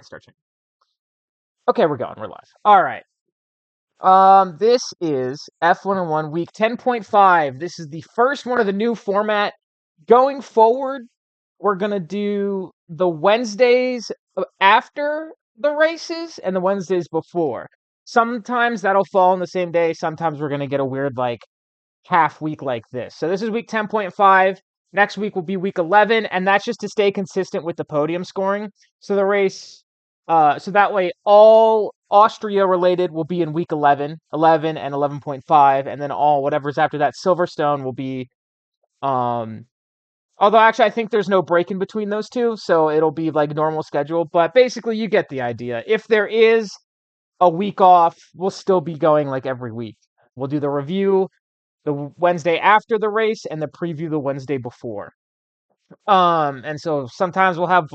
Start checking. Okay, we're going. We're live. All right. This is F101 week 10.5. This is the first one of the new format. Going forward, we're gonna do the Wednesdays after the races and the Wednesdays before. Sometimes that'll fall on the same day. Sometimes we're gonna get a weird half week like this. So this is week 10.5. Next week will be week 11, and that's just to stay consistent with the podium scoring. So the race, so that way all Austria related will be in week 11, 11 and 11.5, and then all whatever's after that Silverstone will be, um, although actually I think there's no break in between those two, so it'll be like normal schedule, but basically you get the idea. If there is a week off, we'll still be going like every week. We'll do the review the Wednesday after the race and the preview the Wednesday before. And so sometimes we'll have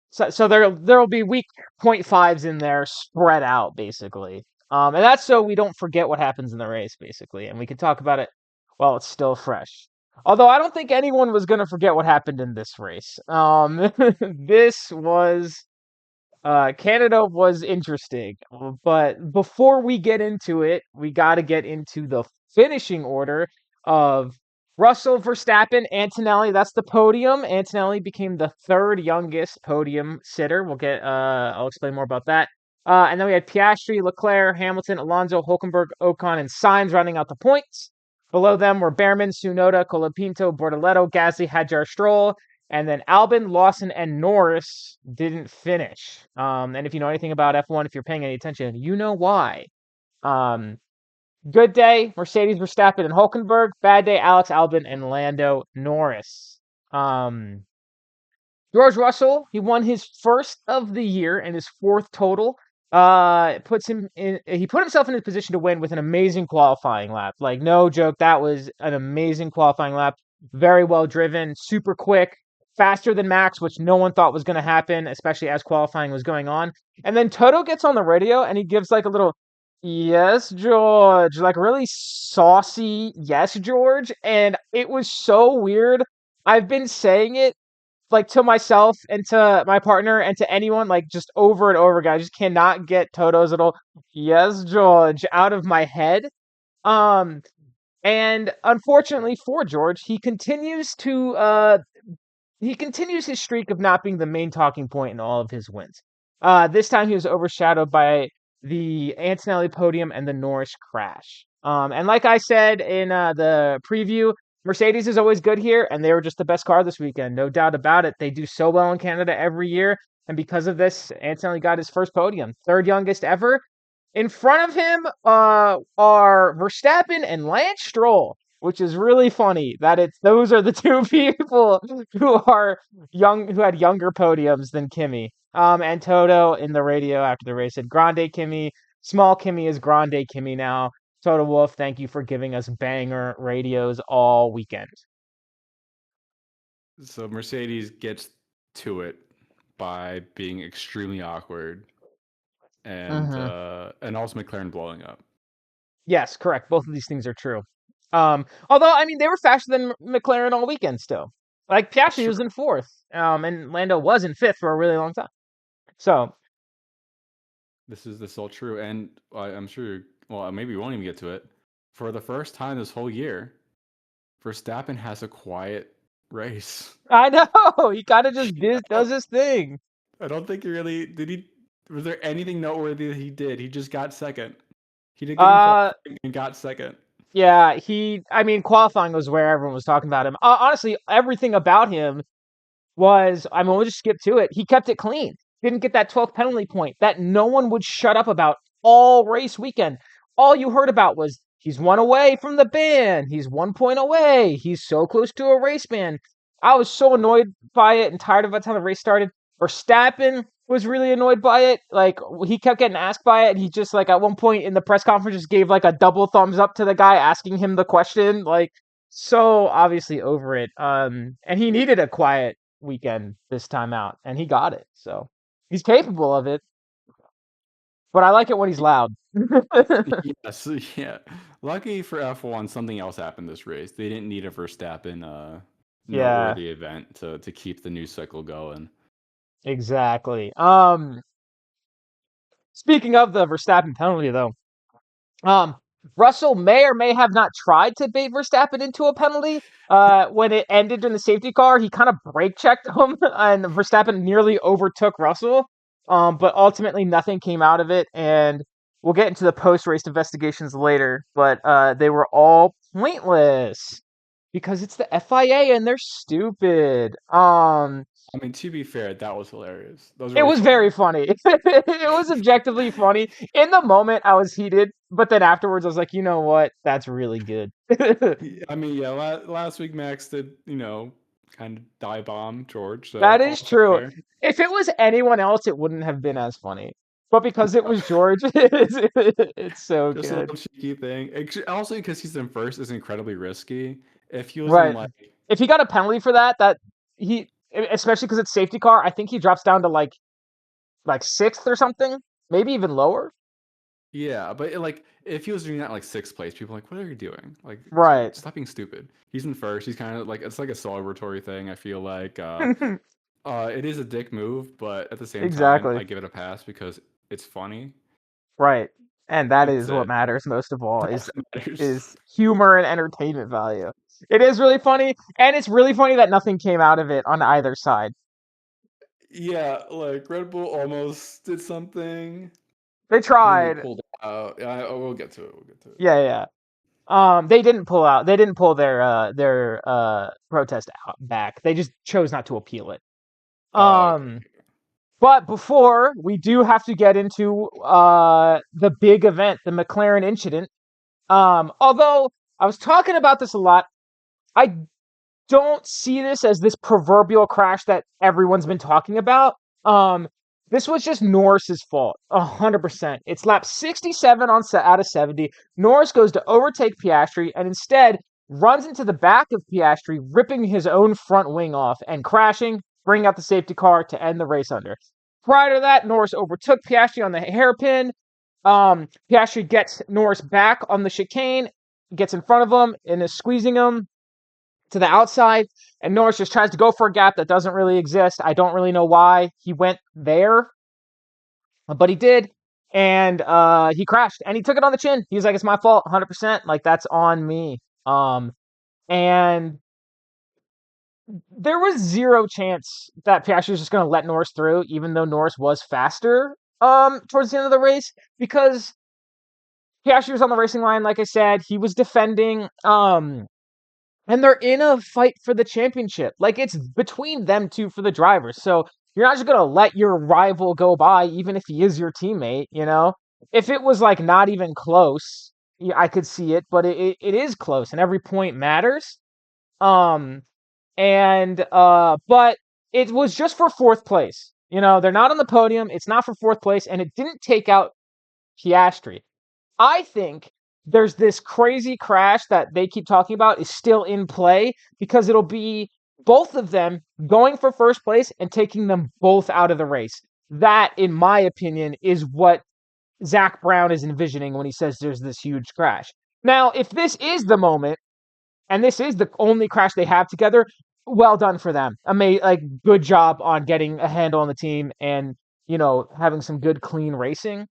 so there'll be week 0.5s in there spread out basically. And that's so we don't forget what happens in the race basically, and we can talk about it while it's still fresh. Although I don't think anyone was gonna forget what happened in this race. This was Canada was interesting, but before we get into it, we got to get into the finishing order of Russell, Verstappen, Antonelli. That's the podium. Antonelli became the third youngest podium sitter. I'll explain more about that. And then we had Piastri, Leclerc, Hamilton, Alonso, Hulkenberg, Ocon, and Sainz rounding out the points. Below them were Behrman, Tsunoda, Colapinto, Bortoleto, Gasly, Hadjar, Stroll, and then Albon, Lawson, and Norris didn't finish. And if you know anything about F1, if you're paying any attention, you know why. Um, Good day, Mercedes, Verstappen, and Hulkenberg. Bad day, Alex Albon and Lando Norris. George Russell, he won his first of the year and his fourth total. He put himself in a position to win with an amazing qualifying lap. Like, no joke, that was an amazing qualifying lap. Very well driven, super quick, faster than Max, which no one thought was going to happen, especially as qualifying was going on. And then Toto gets on the radio and he gives like a little, yes, George, like really saucy, yes, George. And it was so weird. I've been saying it like to myself and to my partner and to anyone like just over and over again. I just cannot get Toto's little yes, George out of my head. Um and unfortunately for George, he continues his streak of not being the main talking point in all of his wins. This time he was overshadowed by the Antonelli podium and the Norris crash. And like I said in the preview, Mercedes is always good here, and they were just the best car this weekend, no doubt about it. They do so well in Canada every year, and because of this, Antonelli got his first podium, third youngest ever. In front of him are Verstappen and Lance Stroll, which is really funny that those are the two people who are who had younger podiums than Kimi. And Toto in the radio after the race said, "Grande Kimi, small Kimi is Grande Kimi now." Toto Wolff, thank you for giving us banger radios all weekend. So Mercedes gets to it by being extremely awkward, and Mm-hmm. also McLaren blowing up. Yes, correct. Both of these things are true. Although I mean they were faster than McLaren all weekend still. Like Piastri was in fourth, and Lando was in fifth for a really long time. So This is all true, and I'm sure. Well, maybe we won't even get to it. For the first time this whole year, Verstappen has a quiet race. I know he kind of just does his thing. I don't think he really did. Was there anything noteworthy that he did? He just got second. He did good in Uh, qualifying and got second. yeah, I mean, qualifying was where everyone was talking about him. Honestly, everything about him was, I mean, we'll just skip to it. He kept it clean. Didn't get that 12th penalty point that no one would shut up about all race weekend. All you heard about was he's 1 away from the ban. He's 1 point away. He's so close to a race ban. I was so annoyed by it and tired of it how the race started. Verstappen was really annoyed by it. Like, he kept getting asked by it, and he just, like, at one point in the press conference just gave, like, a double thumbs up to the guy asking him the question. Like, so obviously over it. And he needed a quiet weekend this time out, and he got it. So he's capable of it, but I like it when he's loud. Yes, yeah. Lucky for F1, something else happened this race. They didn't need a Verstappen Yeah, noteworthy event to keep the news cycle going. Exactly. Speaking of the Verstappen penalty, though, Um, Russell may or may have not tried to bait Verstappen into a penalty. When it ended in the safety car, he kind of brake checked him, and Verstappen nearly overtook Russell. But ultimately, nothing came out of it, and we'll get into the post-race investigations later. But they were all pointless because it's the FIA and they're stupid. I mean, to be fair, that was hilarious. That was It really was funny. very funny. It was objectively funny. In the moment, I was heated, but then afterwards, I was like, you know what? That's really good. I mean, yeah, last week Max did, kind of die bomb George, so That is also true. fair. If it was anyone else, it wouldn't have been as funny. But because it was George, it's so Just a good. little cheeky thing. Also, because he's in first is incredibly risky. If he was in Right. like, If he got a penalty for that, especially because it's safety car, I think he drops down to like sixth or something, maybe even lower. yeah, but if he was doing that in, like sixth place, people are like, what are you doing? Like, Right. stop being stupid. He's in first. He's kind of like it's like a celebratory thing. I feel like it is a dick move, but at the same time, Exactly. I give it a pass because it's funny. Right. And that That's is what it. matters most of all That's what matters. is humor and entertainment value. It is really funny, and it's really funny that nothing came out of it on either side. Yeah, like Red Bull almost did something. They I think they tried. pulled out. Yeah, we'll get to it. We'll get to it. Yeah, yeah. They didn't pull out. They didn't pull their protest out back. They just chose not to appeal it. Okay. Um, but before we do have to get into the big event, the McLaren incident. Although I was talking about this a lot, I don't see this as this proverbial crash that everyone's been talking about. Um, this was just Norris's fault, 100%. It's lap 67 out of 70. Norris goes to overtake Piastri and instead runs into the back of Piastri, ripping his own front wing off and crashing, bringing out the safety car to end the race under. Prior to that, Norris overtook Piastri on the hairpin. Piastri gets Norris back on the chicane, gets in front of him, and is squeezing him to the outside, and Norris just tries to go for a gap that doesn't really exist. I don't really know why he went there, but he did, and he crashed, and he took it on the chin. He was like, "It's my fault, 100%. Like that's on me." And there was zero chance that Piastri was just going to let Norris through, even though Norris was faster. Towards the end of the race, because Piastri was on the racing line, like I said, he was defending. And they're in a fight for the championship. Like it's between them two for the drivers. So you're not just gonna let your rival go by, even if he is your teammate. If it was like not even close, yeah, I could see it, but it is close, and every point matters. Um, but it was just for fourth place. They're not on the podium. It's not for fourth place, and it didn't take out Piastri. I think there's this crazy crash that they keep talking about is still in play because it'll be both of them going for first place and taking them both out of the race. That, in my opinion, is what Zach Brown is envisioning when he says there's this huge crash. Now, if this is the moment and this is the only crash they have together, well done for them. Like good job on getting a handle on the team and having some good clean racing.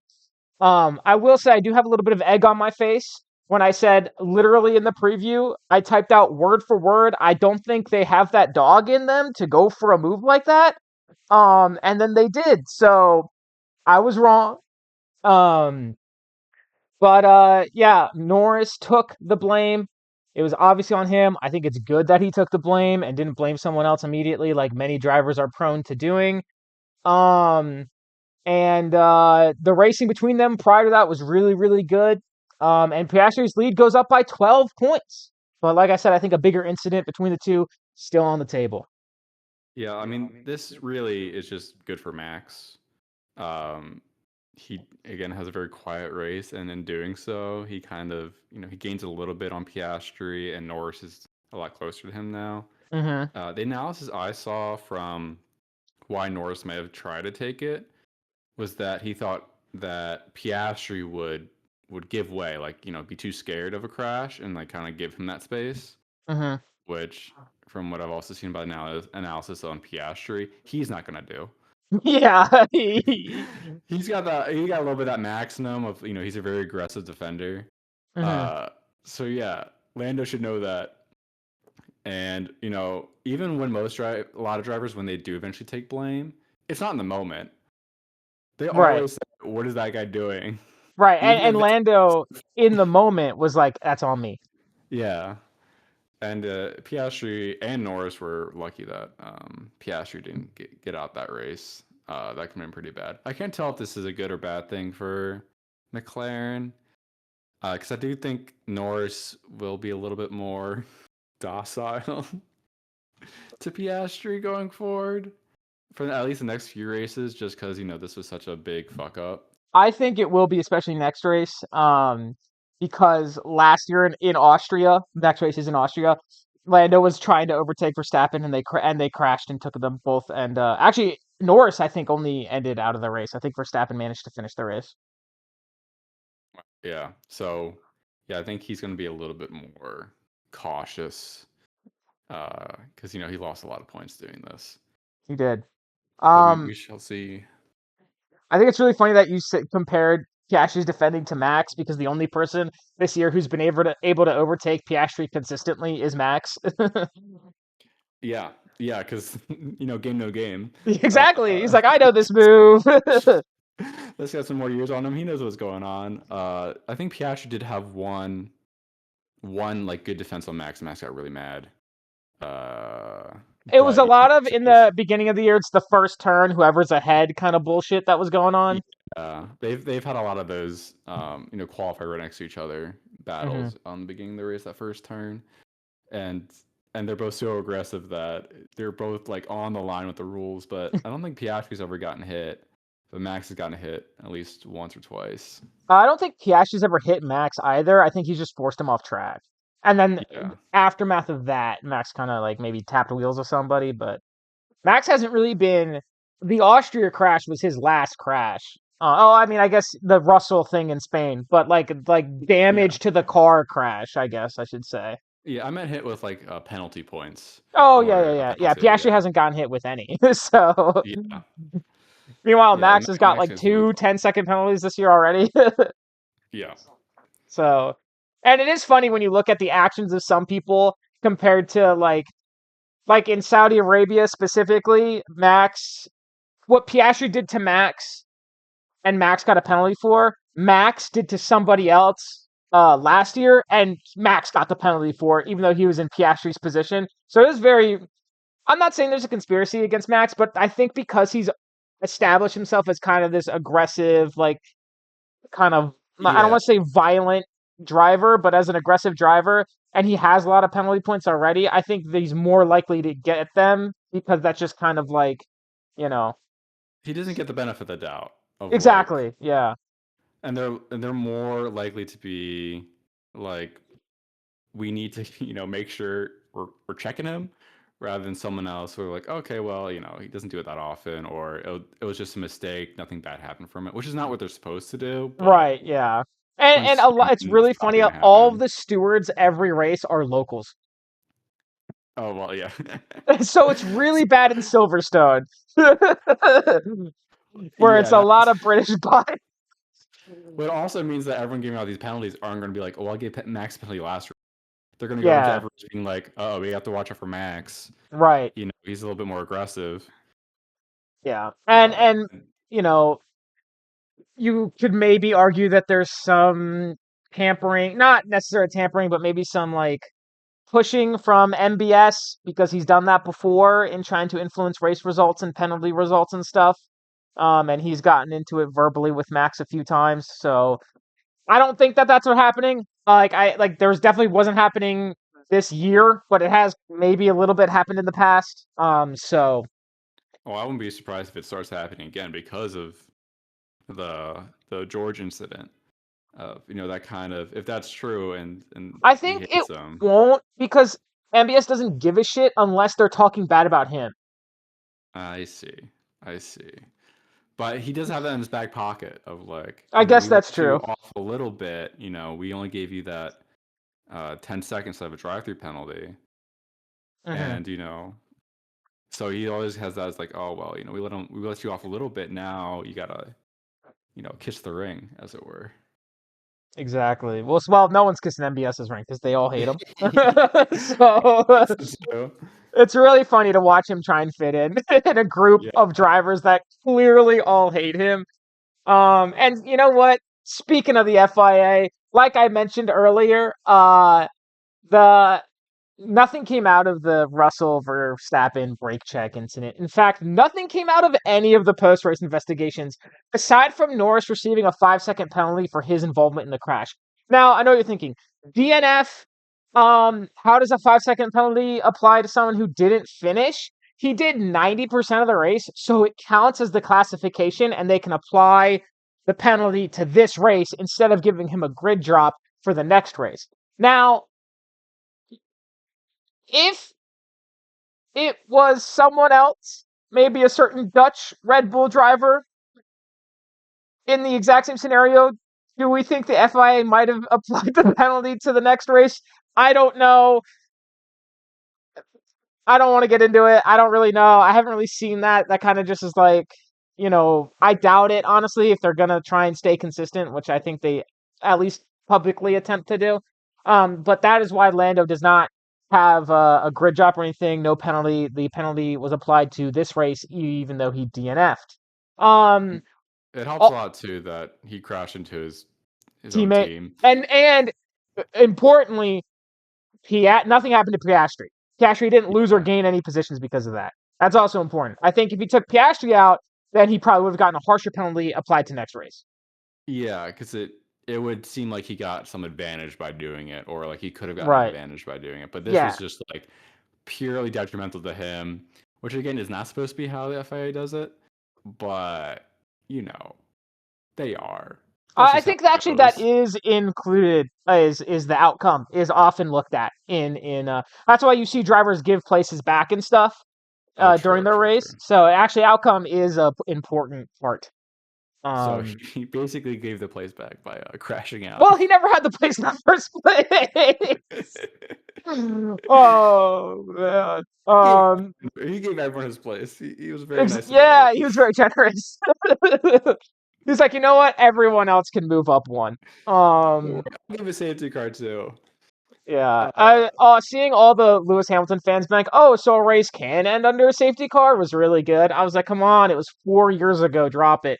I will say I do have a little bit of egg on my face when I said literally in the preview, I typed out word for word. I don't think they have that dog in them to go for a move like that. And then they did. So I was wrong. Um, but yeah, Norris took the blame. It was obviously on him. I think it's good that he took the blame and didn't blame someone else immediately, like many drivers are prone to doing. Um, and the racing between them prior to that was really, really good. And Piastri's lead goes up by 12 points. But like I said, I think a bigger incident between the two still on the table. Yeah, I mean, this really is just good for Max. Um, he again has a very quiet race, and in doing so, he kind of he gains a little bit on Piastri, and Norris is a lot closer to him now. Mm-hmm. The analysis I saw from why Norris may have tried to take it was that he thought that Piastri would give way, like be too scared of a crash and like kind of give him that space. Mm-hmm. Which, from what I've also seen by analysis on Piastri, he's not gonna do. Yeah. He's got that. He got a little bit of that maximum of he's a very aggressive defender. Mhm. Uh, so yeah, Lando should know that. And even when a lot of drivers when they do eventually take blame, it's not in the moment. They Right. always say, "What is that guy doing?" Right. Even And if Lando in the moment was like, "That's on me." yeah. And Piastri and Norris were lucky that Piastri didn't get out that race. That could have been pretty bad. I can't tell if this is a good or bad thing for McLaren because I do think Norris will be a little bit more docile to Piastri going forward for at least the next few races, just because this was such a big fuck up. I think it will be, especially next race. Because last year in Austria, next race is in Austria. Lando was trying to overtake Verstappen, and they crashed and took them both. And actually, Norris I think only ended out of the race. I think Verstappen managed to finish the race. Yeah. So yeah, I think he's going to be a little bit more cautious because he lost a lot of points doing this. He did. But we, Um, we shall see. I think it's really funny that you compared Piastri's defending to Max because the only person this year who's been able to overtake Piastri consistently is Max. Yeah, yeah, because game no game. Uh, Exactly. He's like, I know this move. let's get some more years on him. He knows what's going on. I think Piastri did have one like good defense on Max. Max got really mad. Uh, It was but a lot of it in was the beginning of the year. It's the first turn, whoever's ahead, kind of bullshit that was going on. yeah, they've had a lot of those qualifier right next to each other Hmm. battles on the beginning of the race that first turn. and and they're both so aggressive that they're both like on the line with the rules. But I don't think Piastri's ever gotten hit, but Max has gotten hit at least once or twice. I don't think Piastri's ever hit Max either. I think he's just forced him off track. And then Yeah, aftermath of that, Max kind of like maybe tapped wheels of somebody, but Max hasn't really been. The Austria crash was his last crash. I mean, I guess the Russell thing in Spain, but like yeah, damage to the car crash, I guess I should say. yeah. I meant hit with like penalty points Oh yeah, yeah, or a yeah, yeah. penalty. Piastri Yeah, hasn't gotten hit with any. So yeah, meanwhile, yeah. Max has got Max like has moved two on. 10-second penalties this year already. Yeah, So, and it is funny when you look at the actions of some people compared to like in Saudi Arabia specifically, Max, what Piastri did to Max and Max got a penalty for, Max did to somebody else last year and Max got the penalty for it, even though he was in Piastri's position. So it is very, I'm not saying there's a conspiracy against Max, but I think because he's established himself as kind of this aggressive, like kind of, I don't yeah. want to say violent driver, but as an aggressive driver, and he has a lot of penalty points already, I think that he's more likely to get them because that's just kind of like, you know, He doesn't get the benefit of the doubt of like, exactly, yeah, and they're more likely to be like we need to make sure we're checking him rather than someone else who are like, okay, well, he doesn't do it that often, or it was just a mistake, nothing bad happened from it, which is not what they're supposed to do. But right, yeah, when and it's a lot. It's human, it's really probably funny. gonna All of happen. the stewards every race are locals, Oh well, yeah. so it's really bad in Silverstone, where it's Yeah, a that lot of British bodies. but it also means that everyone giving out these penalties aren't going to be like, oh, I gave Max a penalty last race. They're going to go into Yeah, every race being like, oh, we have to watch out for Max. right, He's a little bit more aggressive. yeah, Uh, and you know, you could maybe argue that there's some tampering, not necessarily tampering, but maybe some like pushing from MBS because he's done that before in trying to influence race results and penalty results and stuff. And he's gotten into it verbally with Max a few times. So I don't think that that's what's happening. There's definitely wasn't happening this year, but it has maybe a little bit happened in the past. well, I wouldn't be surprised if it starts happening again because of the George incident. That kind of if that's true and I he think it hits him. won't because MBS doesn't give a shit unless they're talking bad about him. I see, I see. But he does have that in his back pocket of like, I guess we that's let you true. off a little bit. We only gave you that 10 seconds to have a drive-through penalty, Hmm. and So he always has that as like, oh well, we let you off a little bit. Now you gotta, kiss the ring, as it were. Exactly. Well, no one's kissing MBS's ring because they all hate him. So That's true. it's really funny to watch him try and fit in in a group Yeah. of drivers that clearly all hate him. And you know what? Speaking of the FIA, like I mentioned earlier, the nothing came out of the Russell Verstappen brake check incident. In fact, nothing came out of any of the post race investigations aside from Norris receiving a 5-second penalty for his involvement in the crash. Now, I know you're thinking, DNF, how does a 5-second penalty apply to someone who didn't finish? He did 90% of the race, so it counts as the classification, and they can apply the penalty to this race instead of giving him a grid drop for the next race. Now, if it was someone else, maybe a certain Dutch Red Bull driver in the exact same scenario, do we think the FIA might have applied the penalty to the next race? I don't know. I don't want to get into it. I don't really know. I haven't really seen that. That kind of just is like, I doubt it, honestly, if they're going to try and stay consistent, which I think they at least publicly attempt to do. But that is why Lando does not have a grid drop or anything. No penalty. The penalty was applied to this race, even though he DNF'd. It helps a lot too that he crashed into his own Teammate, team. and importantly, nothing happened to Piastri. Piastri didn't lose or gain any positions because of that. That's also important. I think if he took Piastri out, then he probably would have gotten a harsher penalty applied to next race. Yeah, because it would seem like he got some advantage by doing it, or like he could have gotten an Right. advantage by doing it. But this Yeah. was just like purely detrimental to him, which again is not supposed to be how the FIA does it. But they are. I think actually that is included. Is the outcome is often looked at in that's why you see drivers give places back and stuff during their race. True. So actually, outcome is a important part. So he basically gave the place back by crashing out. Well, he never had the place in the first place. Oh man. He gave everyone his place. He was very nice. Yeah, he was very generous. He's like, you know what? Everyone else can move up one. I'll give a safety car too. Yeah. Seeing all the Lewis Hamilton fans being like, oh, so a race can end under a safety car was really good. I was like, come on, it was 4 years ago. Drop it.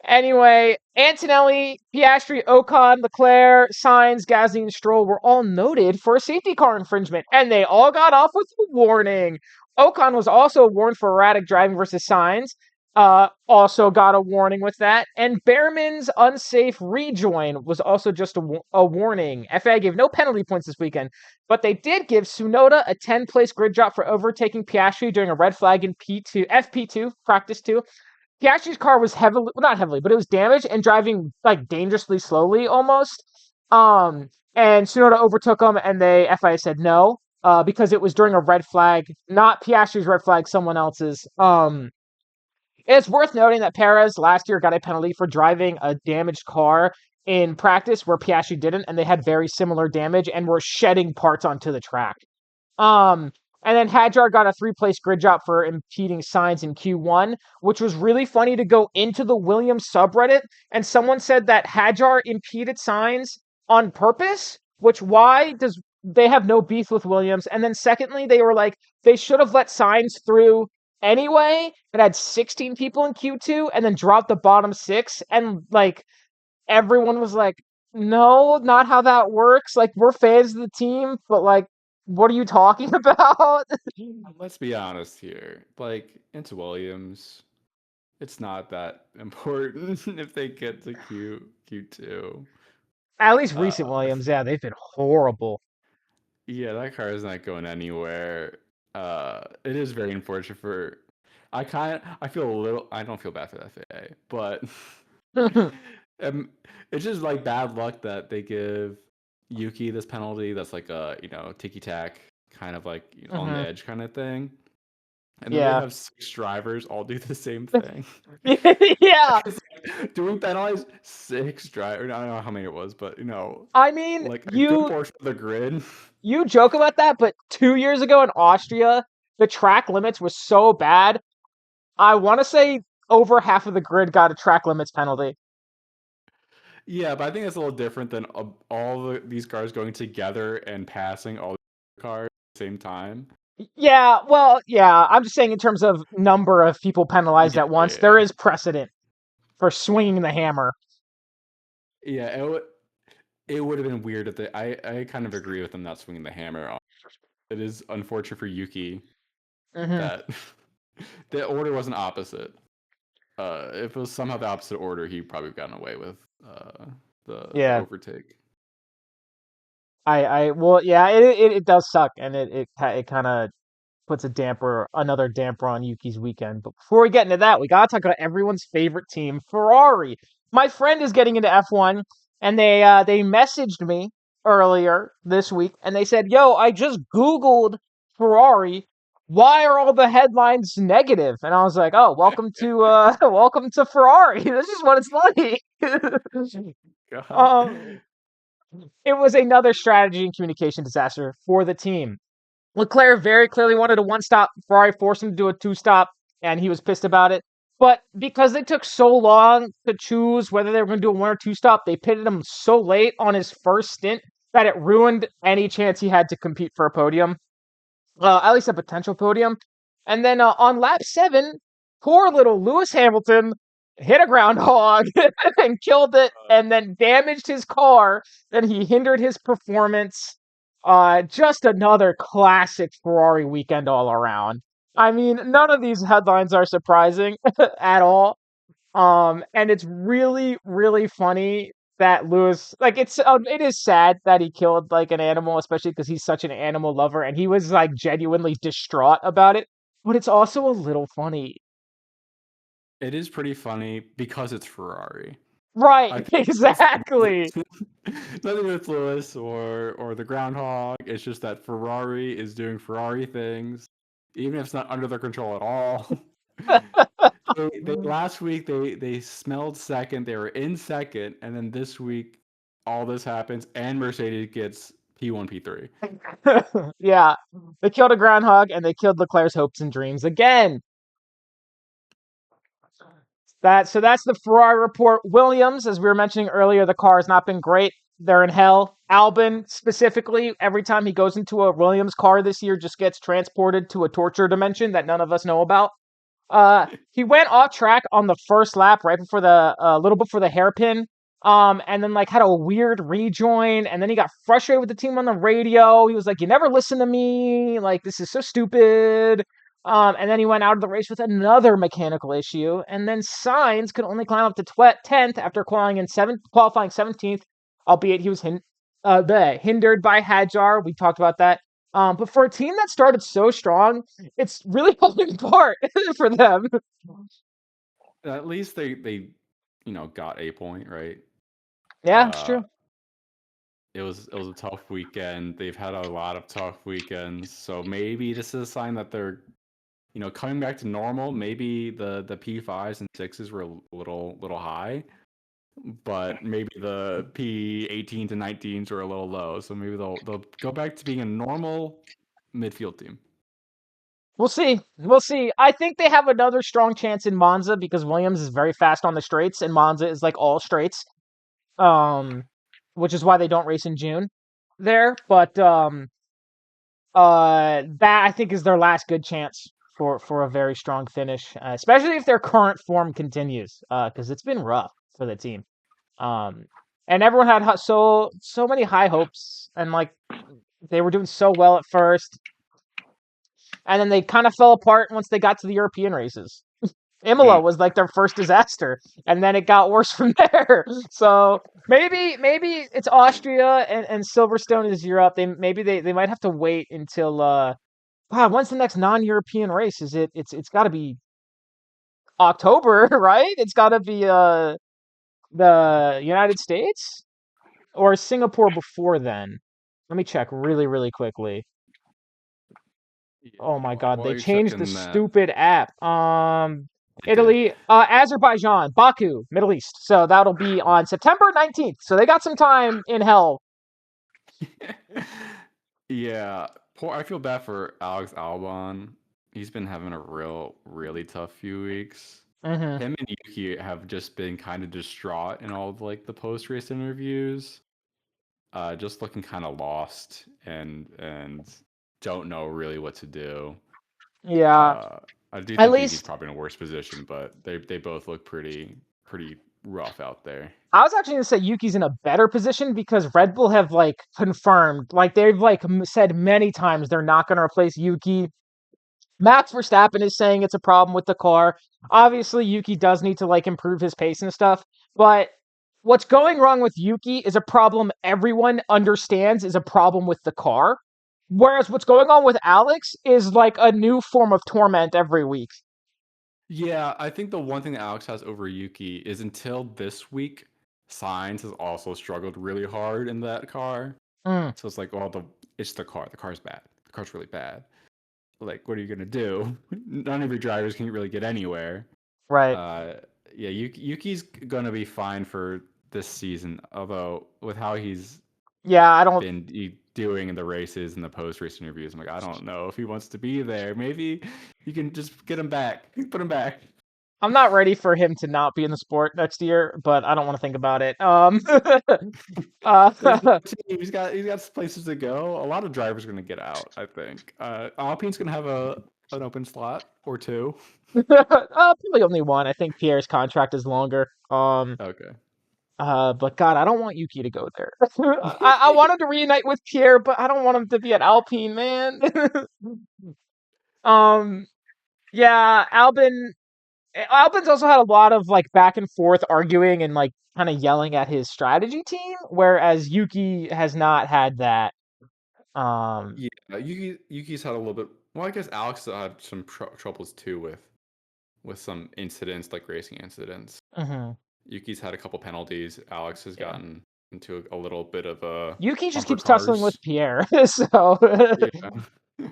Anyway, Antonelli, Piastri, Ocon, Leclerc, Sainz, Gasly, and Stroll were all noted for a safety car infringement, and they all got off with a warning. Ocon was also warned for erratic driving versus Sainz, also got a warning with that, and Behrman's unsafe rejoin was also just a warning. FIA gave no penalty points this weekend, but they did give Tsunoda a 10-place grid drop for overtaking Piastri during a red flag in FP2, practice 2. Piastri's car was not heavily, but it was damaged and driving like dangerously slowly almost. And Tsunoda overtook him, and the FIA said no, because it was during a red flag, not Piastri's red flag, someone else's. It's worth noting that Perez last year got a penalty for driving a damaged car in practice where Piastri didn't, and they had very similar damage and were shedding parts onto the track. And then Hadjar got a 3-place grid drop for impeding Sainz in Q1, which was really funny to go into the Williams subreddit. And someone said that Hadjar impeded Sainz on purpose, which why does they have no beef with Williams? And then secondly, they were like, they should have let Sainz through anyway and had 16 people in Q2 and then dropped the bottom 6. And like, everyone was like, no, not how that works. Like, we're fans of the team, but like, what are you talking about? Let's be honest here. Like, into Williams, it's not that important if they get to Q2. At least recent Williams, yeah, they've been horrible. Yeah, that car is not going anywhere. It is very unfortunate for. I feel a little. I don't feel bad for the FAA, but it's just like bad luck that they give Yuki this penalty. That's like a ticky tack kind of like on the edge kind of thing. And then they have 6 drivers all do the same thing. Yeah. Doing penalties, 6 drivers. I don't know how many it was, but I mean, like a good portion of the grid. You joke about that, but 2 years ago in Austria, the track limits was so bad. I want to say over half of the grid got a track limits penalty. Yeah, but I think it's a little different than these cars going together and passing all the cars at the same time. Yeah, well, yeah, I'm just saying in terms of number of people penalized Yeah, at once, there yeah, is precedent for swinging the hammer. yeah. It would have been weird if I kind of agree with them not swinging the hammer. It is unfortunate for Yuki Hmm. that the order wasn't opposite. If it was somehow the opposite order, he probably gotten away with the Yeah, overtake. well, yeah, it does suck, and it kind of puts another damper on Yuki's weekend. But before we get into that, we gotta talk about everyone's favorite team, Ferrari. My friend is getting into F1, and they messaged me earlier this week, and they said, "Yo, I just Googled Ferrari. Why are all the headlines negative?" And I was like, "Oh, welcome to welcome to Ferrari. This is what it's like." God. um, it was another strategy and communication disaster for the team. Leclerc very clearly wanted a one stop. Ferrari forced him to do a two stop, and he was pissed about it. But because they took so long to choose whether they were going to do a one or two stop, they pitted him so late on his first stint that it ruined any chance he had to compete for a podium, at least a potential podium. And then on lap 7, poor little Lewis Hamilton hit a groundhog and killed it, and then damaged his car. Then he hindered his performance. Just another classic Ferrari weekend all around. I mean, none of these headlines are surprising at all. And it's really, really funny that Lewis, like, it is sad that he killed like an animal, especially because he's such an animal lover, and he was like genuinely distraught about it. But it's also a little funny, It is pretty funny because it's Ferrari. I right? think it's Exactly. nothing with Lewis or the groundhog. It's just that Ferrari is doing Ferrari things, even if it's not under their control at all. They last week they smelled second, they were in second, and then this week all this happens and Mercedes gets P1, P3. Yeah, they killed a groundhog and they killed Leclerc's hopes and dreams again. That's the Ferrari report. Williams, as we were mentioning earlier, the car has not been great. They're in hell. Albon, specifically, every time he goes into a Williams car this year, just gets transported to a torture dimension that none of us know about. He went off track on the first lap, right before the little before the hairpin. And then like had a weird rejoin, and then he got frustrated with the team on the radio. He was like, "You never listen to me. Like this is so stupid." And then he went out of the race with another mechanical issue, and then Sainz could only climb up to 10th after qualifying 17th, albeit he was hindered by Hadjar. We talked about that. But for a team that started so strong, it's really falling apart for them. At least they got a point, right? Yeah, it's Uh true. it was a tough weekend. They've had a lot of tough weekends. So maybe this is a sign that they're coming back to normal. Maybe the P5s and 6s were a little high, but maybe the P18s and 19s were a little low. So maybe they'll go back to being a normal midfield team. We'll see. We'll see. I think they have another strong chance in Monza because Williams is very fast on the straights, and Monza is like all straights. Um, which is why they don't race in June there. But that I think is their last good chance for a very strong finish, especially if their current form continues. Because it's been rough for the team. Um, and everyone had so many high hopes, and like they were doing so well at first, and then they kind of fell apart once they got to the European races. Imola Mm. was like their first disaster, and then it got worse from there. So maybe it's Austria and Silverstone is Europe. They might have to wait until God, when's the next non-European race? It's got to be October, right? It's got to be the United States or Singapore before then. Let me check really quickly. Yeah. Oh my God, While they you're changed the checking that, stupid app. they did. Italy, Azerbaijan, Baku, Middle East. So that'll be on September 19th. So they got some time in hell. Yeah, poor. I feel bad for Alex Albon. he's been having a really tough few weeks. Hmm. Him and Yuki have just been kind of distraught in all of like the post race interviews, just looking kind of lost and don't know really what to do. Yeah, Uh, I do at think Yuki's least probably in a worse position, but they both look pretty rough out there. I was actually going to say Yuki's in a better position because Red Bull have like confirmed, like they've like said many times they're not going to replace Yuki. Max Verstappen is saying it's a problem with the car. Obviously, Yuki does need to like improve his pace and stuff, but what's going wrong with Yuki is a problem everyone understands is a problem with the car. Whereas what's going on with Alex is like a new form of torment every week. Yeah, I think the one thing that Alex has over Yuki is until this week, Sainz has also struggled really hard in that car. Mm, So it's like, well, it's the car. The car's bad. The car's really bad. Like, what are you gonna do? None of your drivers can really get anywhere. right. Uh, yeah, Yuki's gonna be fine for this season. Although with how he's Yeah, I don't. been doing in the races and the post race interviews, I'm like, I don't know if he wants to be there. Maybe you can just get him back, put him back. I'm not ready for him to not be in the sport next year, but I don't want to think about it. There's Uh, he's got places to go. A lot of drivers are gonna get out. I think Alpine's gonna have an open slot or two. probably only one. I think Pierre's contract is longer. Okay. But God, I don't want Yuki to go there. I want him to reunite with Pierre, but I don't want him to be at Alpine, man. um, yeah, Albin's also had a lot of like back and forth arguing and like kind of yelling at his strategy team, whereas Yuki has not had that. Um, Yeah, Yuki's had a little bit. Well, I guess Alex had some troubles too with some incidents like racing incidents. mhm, Yuki's had a couple penalties. Alex has yeah. gotten into a little bit of a Yuki just bumper keeps tussling with cars. Pierre, so Yeah.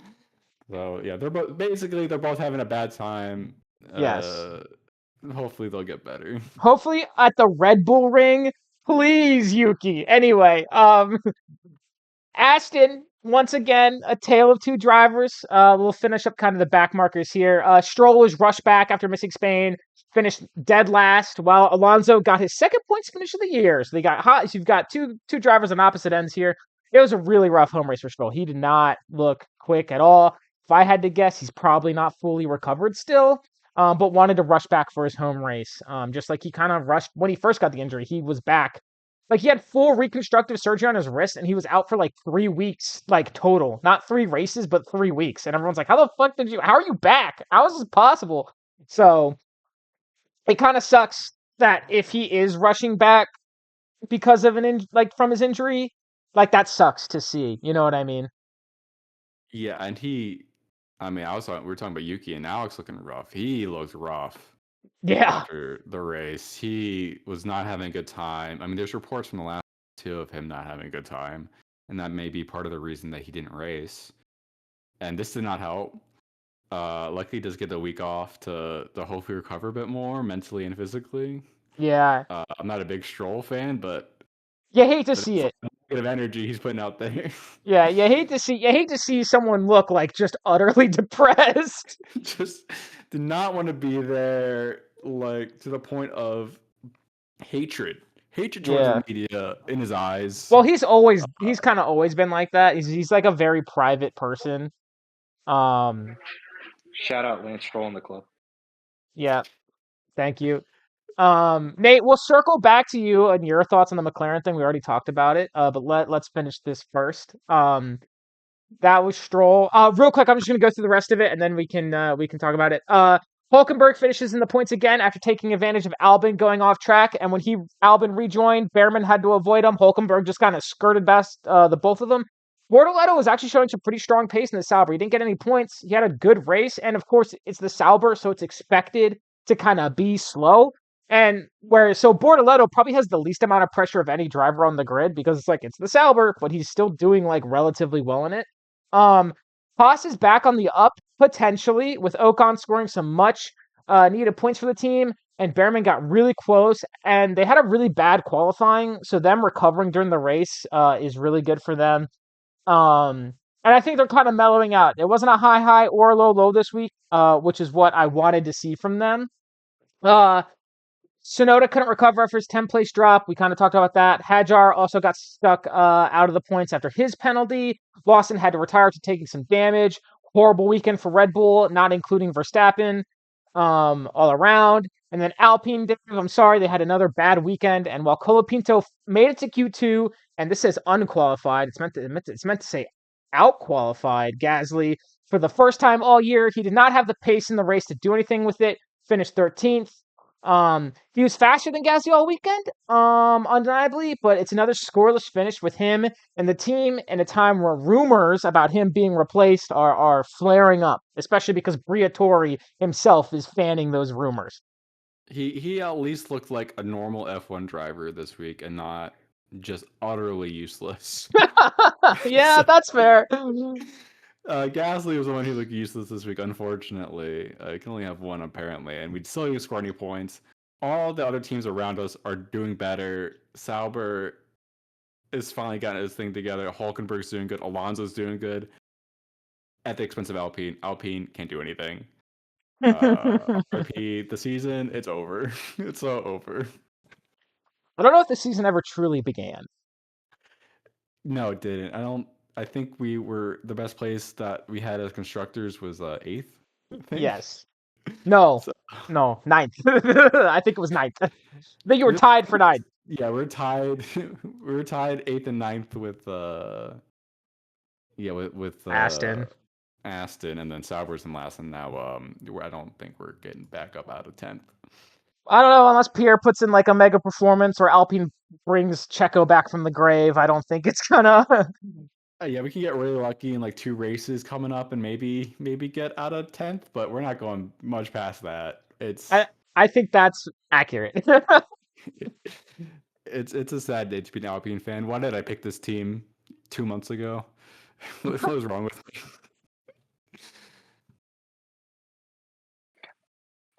So yeah, they're both having a bad time. yes. Uh, Hopefully they'll get better. Hopefully at the Red Bull ring, please, Yuki. Anyway, Aston, once again, a tale of two drivers. We'll finish up kind of the back markers here. Stroll was rushed back after missing Spain, finished dead last, while Alonso got his second points finish of the year. So they got hot. So you've got two drivers on opposite ends here. It was a really rough home race for Stroll. He did not look quick at all. If I had to guess, he's probably not fully recovered still, but wanted to rush back for his home race. Just like he kind of rushed when he first got the injury, he was back like he had full reconstructive surgery on his wrist, and he was out for like 3 weeks, like total, not 3 races, but 3 weeks. And everyone's like, "How the fuck did you? How are you back? How is this possible?" So it kind of sucks that if he is rushing back because of like from his injury, like that sucks to see. You know what I mean? Yeah, and I mean, we were talking about Yuki and Alex looking rough. He looked rough Yeah, after the race. He was not having a good time. I mean, there's reports from the last two of him not having a good time, and that may be part of the reason that he didn't race. And this did not help. Luckily, he does get the week off to hopefully recover a bit more mentally and physically. yeah, I'm not a big Stroll fan, but you hate to that's see it. a bit of energy he's putting out there. Yeah, you hate to see someone look like just utterly depressed. Just did not want to be there, like to the point of hatred towards the Yeah. media in his eyes. Well, he's kind of always been like that. He's like a very private person. Um, Shout out Lance Stroll in the club. yeah, thank you. Nate, we'll circle back to you and your thoughts on the McLaren thing. We already talked about it. But let's finish this first. That was Stroll. Real quick, I'm just gonna go through the rest of it, and then we can talk about it. Hulkenberg finishes in the points again after taking advantage of Albon going off track, and when Albon rejoined, Behrman had to avoid him. Hulkenberg just kind of skirted past the both of them. Bortoleto was actually showing some pretty strong pace in the Sauber. He didn't get any points. He had a good race, and of course, it's the Sauber, so it's expected to kind of be slow. And so Bortoleto probably has the least amount of pressure of any driver on the grid because it's like it's the Sauber, but he's still doing like relatively well in it. Um, Haas is back on the up potentially with Ocon scoring some much needed points for the team, and Behrman got really close, and they had a really bad qualifying, so them recovering during the race is really good for them. Um, And I think they're kind of mellowing out. It wasn't a high or a low this week, which is what I wanted to see from them. Sonoda couldn't recover after his 10th place drop. We kind of talked about that. Hadjar also got stuck out of the points after his penalty. Lawson had to retire after taking some damage. Horrible weekend for Red Bull, not including Verstappen, all around. And then Alpine, Dave, I'm sorry, they had another bad weekend. And while Colapinto made it to Q2, and this says unqualified, it's meant to say outqualified Gasly for the first time all year. He did not have the pace in the race to do anything with it. Finished 13th. He was faster than Gasly all weekend, undeniably, but it's another scoreless finish with him and the team in a time where rumors about him being replaced are flaring up, especially because Briatore himself is fanning those rumors. He at least looked like a normal F1 driver this week and not just utterly useless. Yeah, that's fair. Gasly was the one who looked useless this week, unfortunately. I can only have one, apparently, and we still didn't score any points. All the other teams around us are doing better. Sauber is finally getting his thing together. Hulkenberg's doing good. Alonso's doing good. At the expense of Alpine. Alpine can't do anything. RP, the season, it's over. It's so over. I don't know if the season ever truly began. No, it didn't. I think we were the best place that we had as constructors was 8th. I think. Yes. No. So, No, 9th. I think it was 9th. I think you were tied for 9th. Yeah, we're tied. We're tied 8th and 9th with Aston, and then Sauber's in last, and now I don't think we're getting back up out of 10th. I don't know, unless Pierre puts in like a mega performance or Alpine brings Checo back from the grave. I don't think it's gonna. Yeah, we can get really lucky in like 2 races coming up and maybe get out of 10th, but we're not going much past that. I think that's accurate. It's a sad day to be an Alpine fan. Why did I pick this team 2 months ago? What was wrong with me?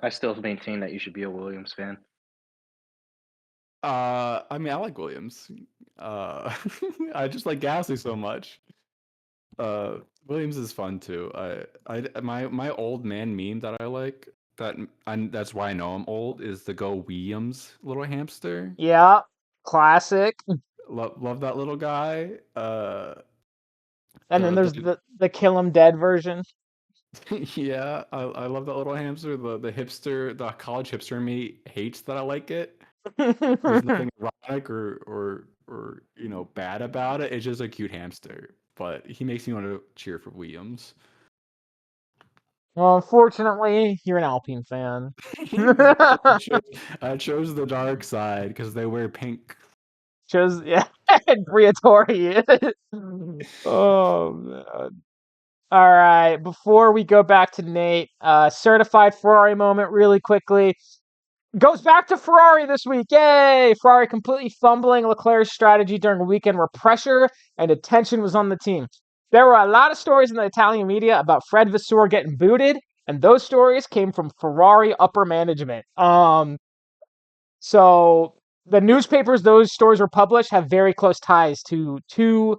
I still maintain that you should be a Williams fan. I mean, I like Williams. I just like Gasly so much. Williams is fun too. My old man meme that I like that's why I know I'm old is the Go Williams little hamster. Yeah, classic. Love that little guy. And then there's the kill him dead version. Yeah, I love that little hamster. The hipster, the college hipster in me hates that I like it. There's nothing ironic or bad about it. It's just a cute hamster. But he makes me want to cheer for Williams. Well, unfortunately, you're an Alpine fan. I chose the dark side because they wear pink. Yeah, Briatore. Oh man. All right, before we go back to Nate, certified Ferrari moment really quickly. Goes back to Ferrari this week. Yay! Ferrari completely fumbling Leclerc's strategy during a weekend where pressure and attention was on the team. There were a lot of stories in the Italian media about Fred Vasseur getting booted, and those stories came from Ferrari upper management. So the newspapers those stories were published have very close ties to 2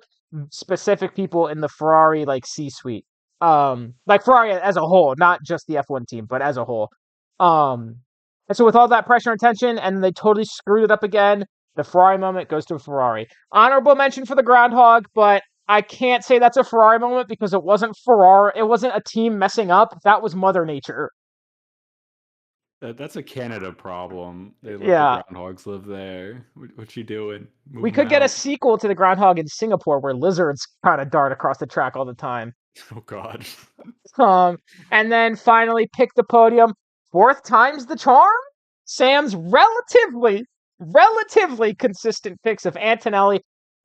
specific people in the Ferrari C-suite. Like Ferrari as a whole, not just the F1 team, but as a whole. And so with all that pressure and tension, and they totally screwed it up again, the Ferrari moment goes to Ferrari. Honorable mention for the groundhog, but I can't say that's a Ferrari moment because it wasn't Ferrari. It wasn't a team messing up. That was Mother Nature. That's a Canada problem. They let Yeah. the groundhogs live there. What you doing? We could get a sequel to the groundhog in Singapore where lizards kind of dart across the track all the time. Oh God. And then finally pick the podium. 4th time's the charm. Sam's relatively consistent picks of Antonelli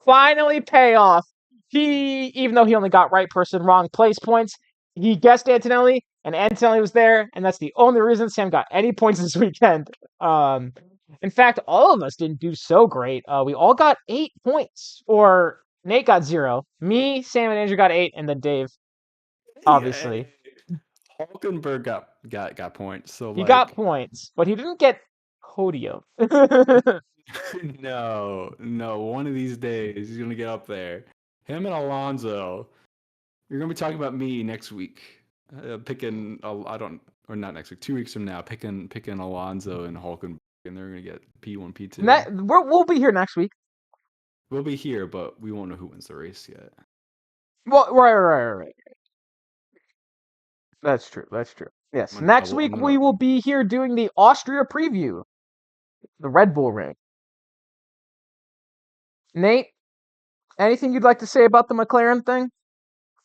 finally pay off. Even though he only got right person, wrong place points, he guessed Antonelli, and Antonelli was there, and that's the only reason Sam got any points this weekend. In fact, all of us didn't do so great. We all got 8 points, or Nate got 0. Me, Sam, and Andrew got 8, and then Dave, obviously. Hulkenberg got points. So he got points, but he didn't get podium. No. One of these days he's gonna get up there. Him and Alonso. You're gonna be talking about me next week, picking. Or not next week. 2 weeks from now, picking Alonso and Hulkenberg, and they're gonna get P1, P2. We'll be here next week. We'll be here, but we won't know who wins the race yet. Well, right. That's true. Yes. Next week we will be here doing the Austria preview, the Red Bull Ring. Nate, anything you'd like to say about the McLaren thing?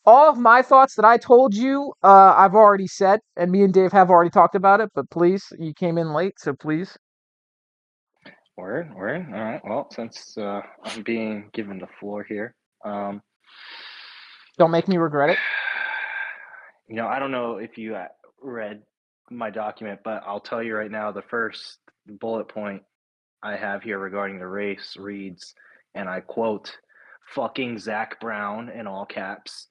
All of my thoughts that I told you, I've already said, and me and Dave have already talked about it. But please, you came in late, so please. Word. All right. Well, since I'm being given the floor here, Don't make me regret it. I don't know if you read my document, but I'll tell you right now, the first bullet point I have here regarding the race reads, and I quote, "Fucking Zach Brown" in all caps.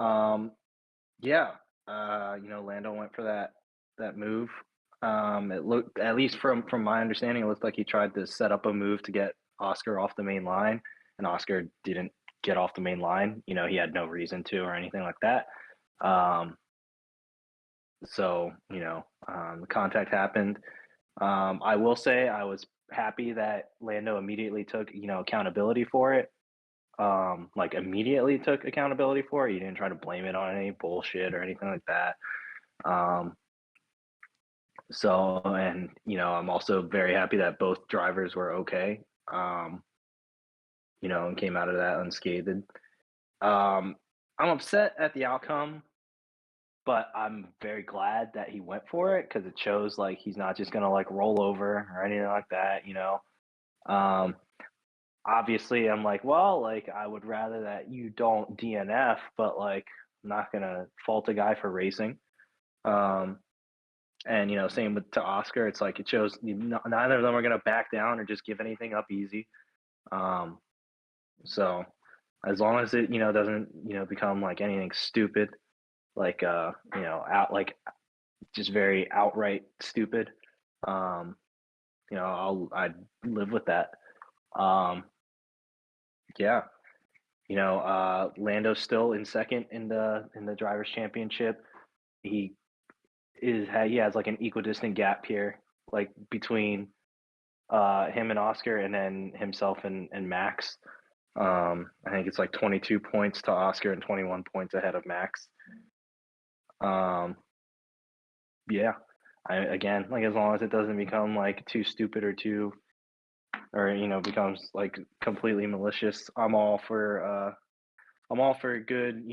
Yeah. Lando went for that move. It looked, at least from my understanding, it looked like he tried to set up a move to get Oscar off the main line, and Oscar didn't get off the main line. He had no reason to or anything like that. So the contact happened. I will say I was happy that Lando immediately took accountability for it. Immediately took accountability for it. He didn't try to blame it on any bullshit or anything like that. I'm also very happy that both drivers were okay. And came out of that unscathed. I'm upset at the outcome, but I'm very glad that he went for it because it shows he's not just gonna roll over or anything like that. Obviously I'm I would rather that you don't DNF, but I'm not gonna fault a guy for racing. And same to Oscar, it's it shows neither of them are gonna back down or just give anything up easy. So as long as it doesn't become anything stupid, out just very outright stupid, I'd live with that. Yeah. Lando's still in second in the drivers' championship. He has an equidistant gap here, between him and Oscar, and then himself and Max. I think it's 22 points to Oscar and 21 points ahead of Max. Yeah. Again, as long as it doesn't become too stupid or becomes completely malicious, I'm all for good,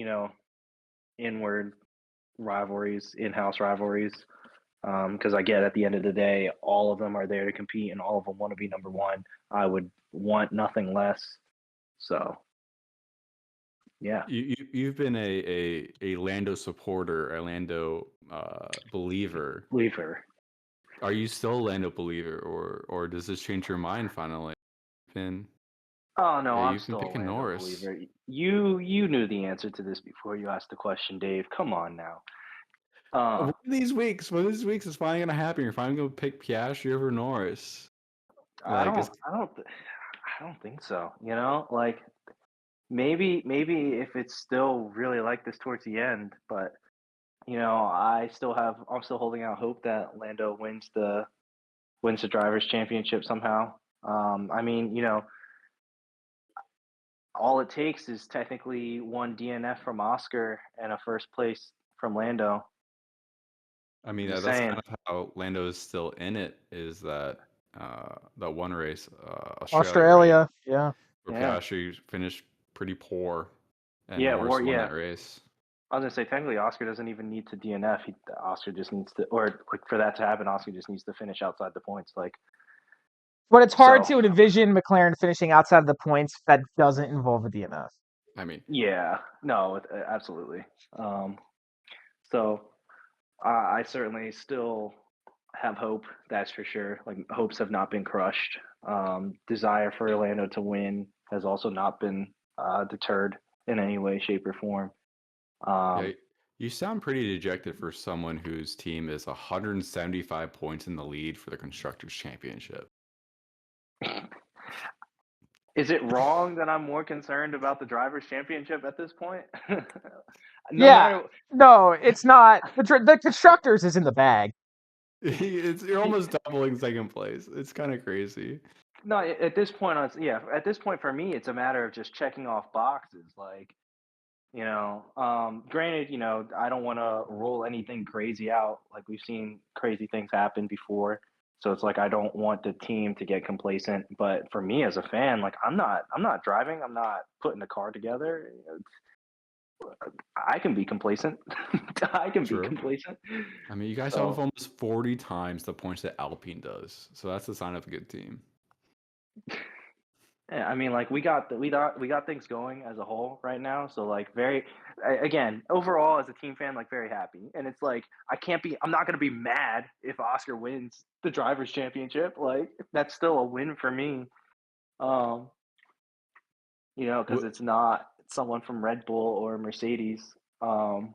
inward rivalries, in-house rivalries. Because I get at the end of the day, all of them are there to compete and all of them want to be number one. I would want nothing less. So, yeah. You've been a Lando supporter, a Lando believer. Are you still a Lando believer, or does this change your mind finally, Finn? Oh no, I'm you've been still a picking Lando Norris. believer. You knew the answer to this before you asked the question, Dave. Come on now. One of these weeks is finally gonna happen. You're finally gonna pick Piastri over Norris. I don't think so. Maybe if it's still really like this towards the end, but I'm still holding out hope that Lando wins the drivers' championship somehow. All it takes is technically one DNF from Oscar and a first place from Lando. I mean, that's kind of how Lando is still in it. Is that one race, Australia, right? Yeah. Where Piastri finished pretty poor, and Yeah, Norris won that race. I was gonna say technically Oscar doesn't even need to DNF. Oscar just needs to, or for that to happen, Oscar just needs to finish outside the points. But it's hard to envision McLaren finishing outside of the points that doesn't involve a DNF. I mean, yeah, no, absolutely. So I certainly still have hope. That's for sure. Hopes have not been crushed. Desire for Orlando to win has also not been deterred in any way, shape, or form. Yeah, you sound pretty dejected for someone whose team is 175 points in the lead for the Constructors' Championship. Is it wrong that I'm more concerned about the drivers' championship at this point? No Yeah. matter. No, it's not. The constructors is in the bag. You're almost doubling second place. It's kind of crazy. No, at this point, at this point for me, it's a matter of just checking off boxes. Like, granted, I don't want to roll anything crazy out. Like we've seen crazy things happen before. So it's like I don't want the team to get complacent. But for me as a fan, like I'm not driving. I'm not putting the car together. I can be complacent. I can be True. complacent. I mean, you guys have almost 40 times the points that Alpine does, so that's a sign of a good team. Yeah, I mean, like we got things going as a whole right now. So like, again, overall as a team fan, like very happy. And it's like I'm not gonna be mad if Oscar wins the drivers' championship. Like that's still a win for me. Because it's not someone from Red Bull or Mercedes. Or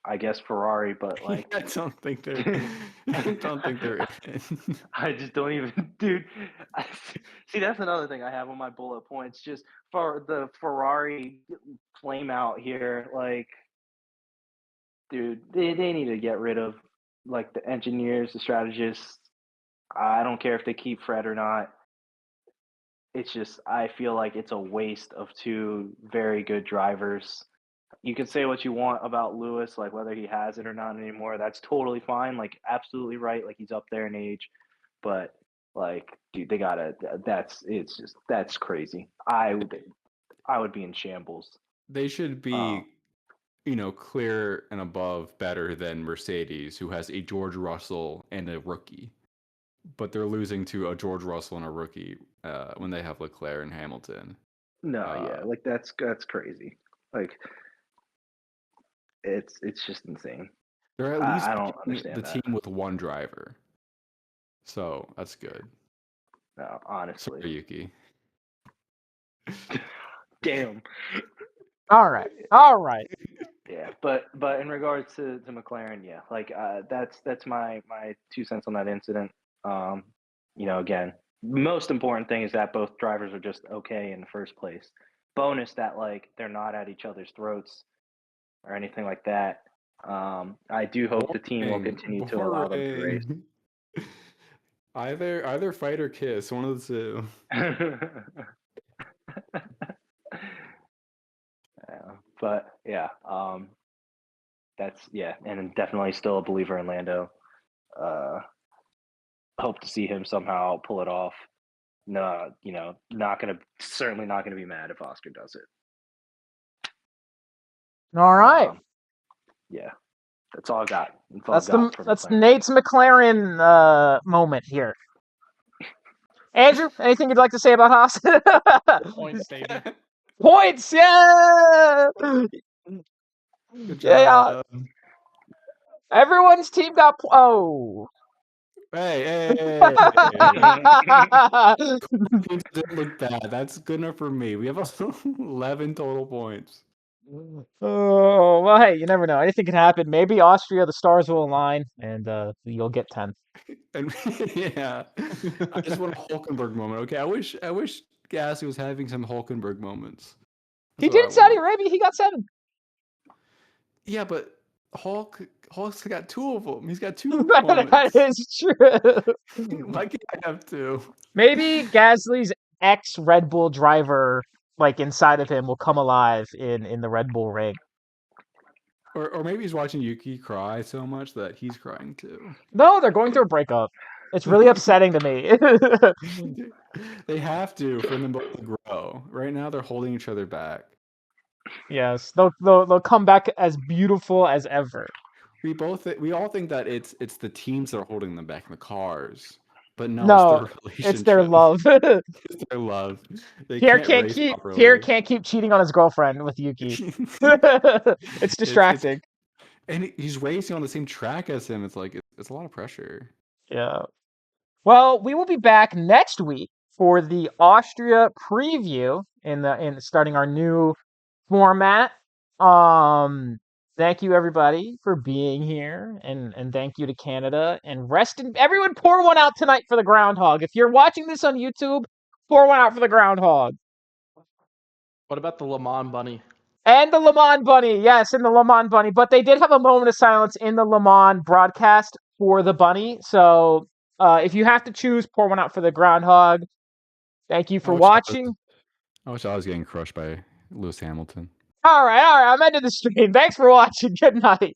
I guess Ferrari, but like I don't think they're. I don't think they're in. I just don't even, dude. See, that's another thing I have on my bullet points. Just for the Ferrari flame out here, like, dude, they need to get rid of like the engineers, the strategists. I don't care if they keep Fred or not. It's just I feel like it's a waste of two very good drivers. You can say what you want about Lewis, like whether he has it or not anymore. That's totally fine. Like, absolutely right. Like, he's up there in age, but like, dude, they gotta. That's crazy. I would be in shambles. They should be, clear and above better than Mercedes, who has a George Russell and a rookie, but they're losing to a George Russell and a rookie when they have Leclerc and Hamilton. No, like that's crazy. Like, it's just insane. They're at least I don't understand the that. team with one driver, so that's good. No, honestly. Sorry, Yuki. Damn. All right. Yeah, but in regards to McLaren, yeah, like that's my 2 cents on that incident. Again, most important thing is that both drivers are just okay in the first place. Bonus that like they're not at each other's throats or anything like that. I do hope the team will continue to allow them to race. Either fight or kiss, one of the two. But yeah, and definitely still a believer in Lando. Hope to see him somehow pull it off. No, certainly not gonna be mad if Oscar does it. All right. Yeah, that's all I got. That's Nate's McLaren moment here. Andrew, anything you'd like to say about Haas? Points, baby. Points, yeah. Good job. Yeah. Everyone's team got. Hey. Didn't look bad. That's good enough for me. We have 11 total points. Oh, well, hey, you never know. Anything can happen. Maybe Austria, the stars will align, and you'll get 10. And yeah, I just want a Hulkenberg moment. Okay, I wish Gasly was having some Hulkenberg moments. He did in Saudi Arabia. He got 7. Yeah, but Hulk's got 2 of them. He's got 2 That moments. is true. Why can't I have 2? Maybe Gasly's ex-Red Bull driver, like inside of him, will come alive in the Red Bull ring. Or maybe he's watching Yuki cry so much that he's crying too. No, they're going through a breakup. It's really upsetting to me. They have to for them both to grow. Right now, they're holding each other back. Yes, they'll come back as beautiful as ever. We all think that it's the teams that are holding them back in the cars, but no, it's their love. It's their love. Pierre can't keep cheating on his girlfriend with Yuki. It's distracting. And he's racing on the same track as him. It's like it's a lot of pressure. Yeah. Well, we will be back next week for the Austria preview in starting our new format. Thank you everybody for being here, and thank you to Canada, and everyone pour one out tonight for the groundhog. If you're watching this on YouTube, Pour one out for the groundhog. What about the Le Mans bunny? And the Le Mans bunny. Yes, and the Le Mans bunny. But they did have a moment of silence in the Le Mans broadcast for the bunny. So if you have to choose, pour one out for the groundhog. Thank you for watching. I wish I was getting crushed by Lewis Hamilton. All right. I'm ending the stream. Thanks for watching. Good night.